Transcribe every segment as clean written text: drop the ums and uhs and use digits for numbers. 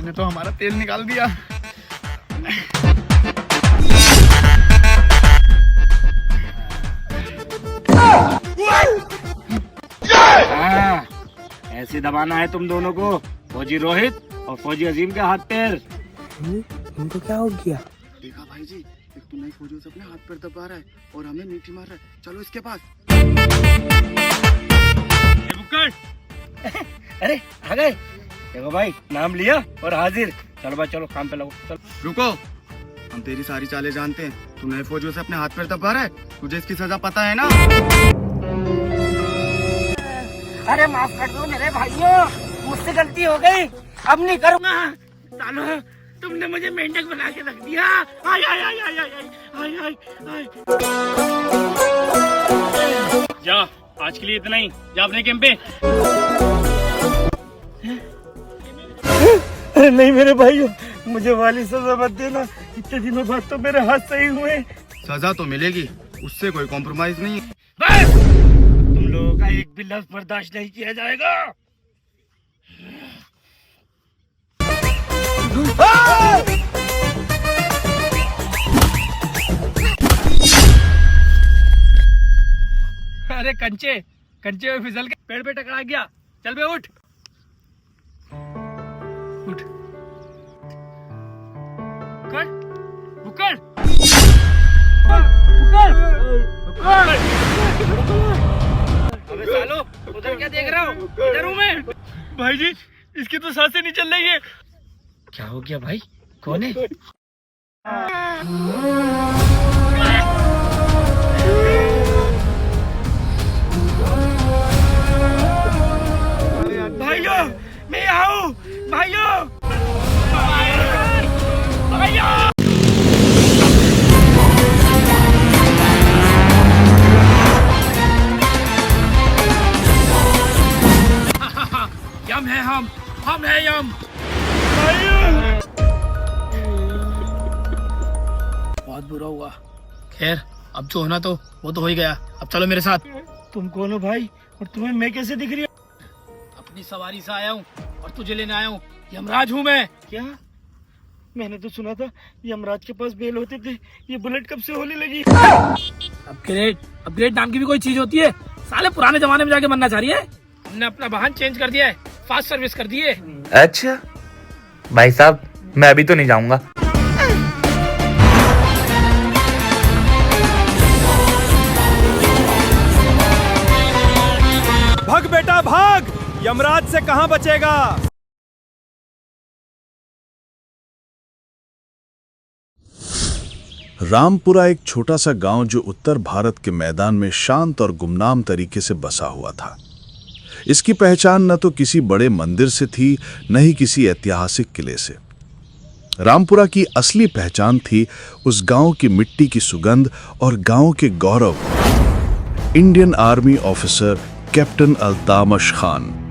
इसने तो हमारा तेल निकाल दिया। हाँ, ऐसे दबाना है तुम दोनों को, फौजी रोहित और फौजी अजीम के हाथ पैर। इनको क्या हो गया? देखा भाई जी, एक तो नई फौजियों से अपने हाथ पैर दबा रहा है और हमें नीचे मार रहा है। चलो इसके पास। अरे आ गए। देखो भाई, नाम लिया और हाजिर। चलो भाई चलो, काम पे लगो। चलो रुको, हम तेरी सारी चालें जानते हैं। तू नए फौजियों से अपने हाथ पैर दबा रहा है, तुझे इसकी सजा पता है ना? अरे माफ कर दो मेरे भाइयों, मुझसे गलती हो गई, अब नहीं करूँगा। सालो, तुमने मुझे मेंढक बना के रख दिया। आय आय आय आय आय आय आय आय। जा, आज के लिए इतना ही। जा अपने कैंप पे। अरे नहीं मेरे भाइयों, मुझे वाली सजा मत देना। इतने दिनों बाद तो मेरे हाथ सही हुए। सजा तो मिलेगी, उससे कोई कॉम्प्रोमाइज नहीं है। बस, तुम लोगों का एक भी लफ्ज बर्दाश्त नहीं किया जाएगा। अरे कंचे में फिसल के पेड़ पे टकरा गया। चल बे, उठ उठ। बुकड़ अबे सालो, उधर क्या देख रहा हो? इधर हूँ मैं। भाई जी, इसकी तो सांसें नहीं चल रही है। क्या हो गया भाई? कौन है? भाइयों, मैं यहाँ हूँ। भाइयों, यम है हम है यम। बहुत बुरा हुआ। खैर, अब जो होना तो वो तो हो ही गया। अब चलो मेरे साथ। तुम कौन हो भाई, और तुम्हें मैं कैसे दिख रही हूँ? अपनी सवारी से आया हूँ और तुझे लेने आया हूँ। यमराज हूँ मैं। क्या? मैंने तो सुना था यमराज के पास बेल होते थे। ये बुलेट कब से होने लगी? अपग्रेड नाम की भी कोई चीज होती है? साले पुराने जमाने में जाके बनना चाह रही है। हमने अपना वाहन चेंज कर दिया है, फास्ट सर्विस कर दी है। अच्छा भाई साहब, मैं अभी तो नहीं जाऊंगा। भाग बेटा भाग, यमराज से कहां बचेगा। रामपुरा एक छोटा सा गांव जो उत्तर भारत के मैदान में शांत और गुमनाम तरीके से बसा हुआ था। इसकी पहचान न तो किसी बड़े मंदिर से थी, न ही किसी ऐतिहासिक किले से। रामपुरा की असली पहचान थी उस गांव की मिट्टी की सुगंध और गांव के गौरव, Indian army officer captain Altamash Khan.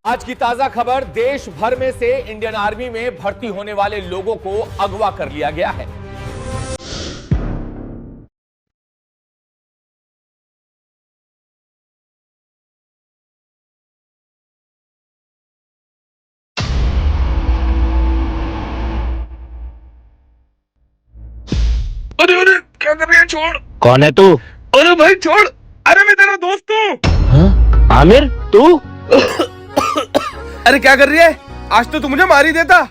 आज की ताजा खबर, देश भर में से इंडियन आर्मी में भर्ती होने वाले लोगों को अगवा कर लिया गया है। अरे क्या कर रही है? छोड़। कौन है तू? अरे भाई छोड़। अरे मैं तेरा दोस्त हूँ। आमिर, तू? अरे क्या कर रही है? आज तो तू मुझे मार ही देता।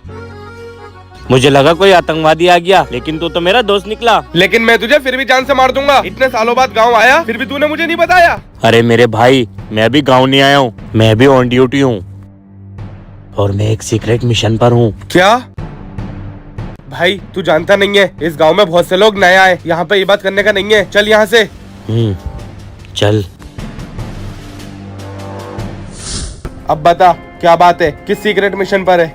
मुझे लगा कोई आतंकवादी आ गया, लेकिन तू तो मेरा दोस्त निकला। लेकिन मैं तुझे फिर भी जान से मार दूंगा। इतने सालों बाद गांव आया, फिर भी तूने मुझे नहीं बताया। अरे मेरे भाई, मैं अभी गांव नहीं आया हूँ, मैं अभी ऑन ड्यूटी हूँ और मैं एक सीक्रेट मिशन पर हूँ। क्या? भाई तू जानता नहीं है, इस गांव में बहुत से लोग नए आए। यहाँ पे ये बात करने का नहीं है। चल यहाँ से। चल। अब बता क्या बात है, किस सीक्रेट मिशन पर है?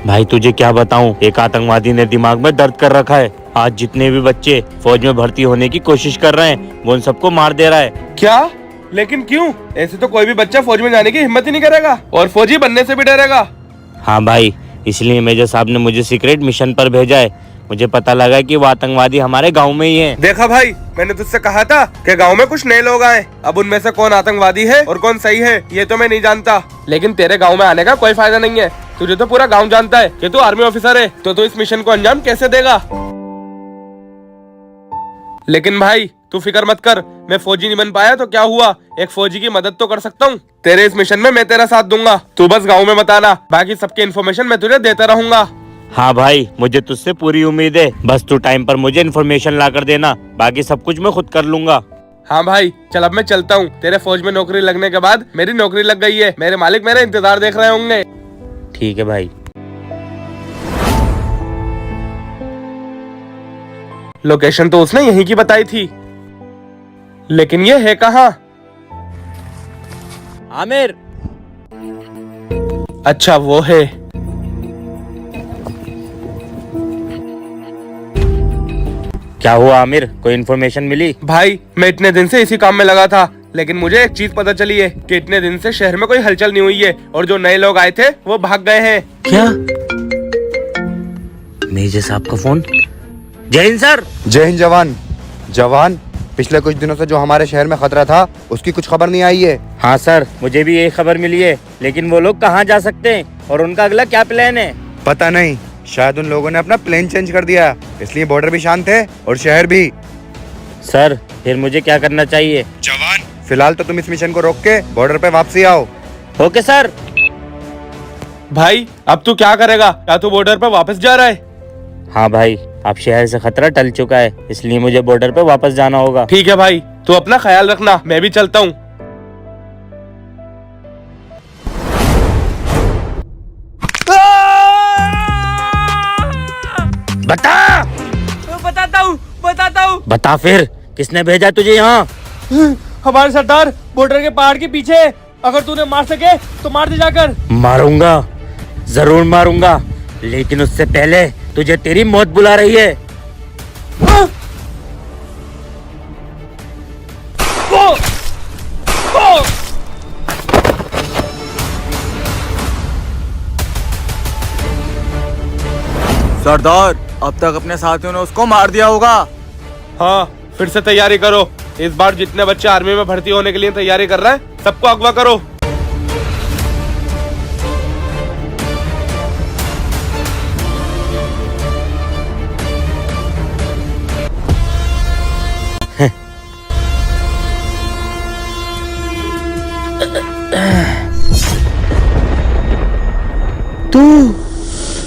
भाई तुझे क्या बताऊं, एक आतंकवादी ने दिमाग में दर्द कर रखा है। आज जितने भी बच्चे फौज में भर्ती होने की कोशिश कर रहे हैं, वो उन सबको मार दे रहा है। क्या? लेकिन क्यों? ऐसे तो कोई भी बच्चा फौज में जाने की हिम्मत ही नहीं करेगा और फौजी बनने से भी डरेगा। हाँ भाई, इसलिए मेजर साहब ने मुझे सीक्रेट मिशन पर भेजा है। मुझे पता लगा कि वो आतंकवादी हमारे गाँव में ही है। देखा भाई, मैंने तुझसे कहा था कि गांव में कुछ नए लोग आए। अब उनमें से कौन आतंकवादी है और कौन सही है ये तो मैं नहीं जानता, लेकिन तेरे गांव में आने का कोई फायदा नहीं है। तुझे तो पूरा गांव जानता है कि तू आर्मी ऑफिसर है, तो तू इस मिशन को अंजाम कैसे देगा? लेकिन भाई तू फिक्र मत कर, मैं फौजी नहीं बन पाया तो क्या हुआ, एक फौजी की मदद तो कर सकता हूँ। तेरे इस मिशन में मैं तेरा साथ दूंगा, तू बस गाँव में मत आना, बाकी सबकी इन्फॉर्मेशन मैं तुझे देता रहूंगा। हाँ भाई, मुझे तुझसे पूरी उम्मीद है, बस तू टाइम पर मुझे इन्फॉर्मेशन ला कर देना, बाकी सब कुछ मैं खुद कर लूंगा। हाँ भाई चल अब मैं चलता हूँ। तेरे फौज में नौकरी लगने के बाद मेरी नौकरी लग गई है, मेरे मालिक मेरा इंतजार देख रहे होंगे। ठीक है भाई। लोकेशन तो उसने यहीं की बताई थी, लेकिन ये है कहाँ? आमिर, अच्छा वो है। क्या हुआ आमिर, कोई इन्फॉर्मेशन मिली? भाई मैं इतने दिन से इसी काम में लगा था, लेकिन मुझे एक चीज पता चली है कि इतने दिन से शहर में कोई हलचल नहीं हुई है और जो नए लोग आए थे वो भाग गए हैं। क्या? मेजर साहब का फोन। जय हिंद सर। जय हिंद जवान। जवान, पिछले कुछ दिनों से जो हमारे शहर में खतरा था उसकी कुछ खबर नहीं आई है? हाँ सर, मुझे भी यही खबर मिली है, लेकिन वो लोग कहाँ जा सकते हैं और उनका अगला क्या प्लान है? पता नहीं, शायद उन लोगों ने अपना प्लान चेंज कर दिया, इसलिए बॉर्डर भी शांत है और शहर भी। सर फिर मुझे क्या करना चाहिए? जवान, फिलहाल तो तुम इस मिशन को रोक के बॉर्डर पे वापसी आओ। Okay sir. भाई अब तू क्या करेगा? क्या तू बॉर्डर पे वापस जा रहा है? हाँ भाई, अब शहर से खतरा टल चुका है, इसलिए मुझे बॉर्डर पे वापस जाना होगा। ठीक है भाई, तू अपना ख्याल रखना, मैं भी चलता हूँ। बता। बताता हूँ। बता फिर, किसने भेजा तुझे यहाँ? हमारे सरदार बॉर्डर के पहाड़ के पीछे, अगर तूने मार सके तो मार दे जाकर। मारूंगा, जरूर मारूंगा, लेकिन उससे पहले तुझे तेरी मौत बुला रही है। सरदार, अब तक अपने साथियों ने उसको मार दिया होगा। हाँ, फिर से तैयारी करो। इस बार जितने बच्चे आर्मी में भर्ती होने के लिए तैयारी कर रहे हैं, सबको अगवा करो।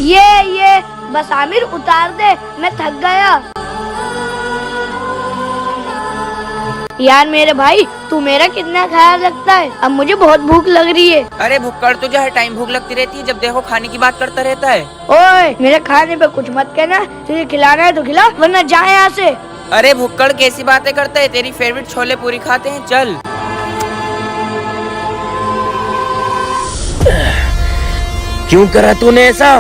ये बस आमिर उतार दे, मैं थक गया। यार मेरे भाई, तू मेरा कितना ख्याल रखता है, अब मुझे बहुत भूख लग रही है। अरे भुक्कड़, तुझे हर टाइम भूख लगती रहती है, जब देखो खाने की बात करता रहता है। ओए, मेरे खाने पे कुछ मत कहना, तुझे खिलाना है तो खिला, वरना जा यहाँ से। अरे भुक्कड़, कैसी बातें करता है, तेरी फेवरेट छोले पूरी खाते हैं, चल। क्यों करा तूने ऐसा?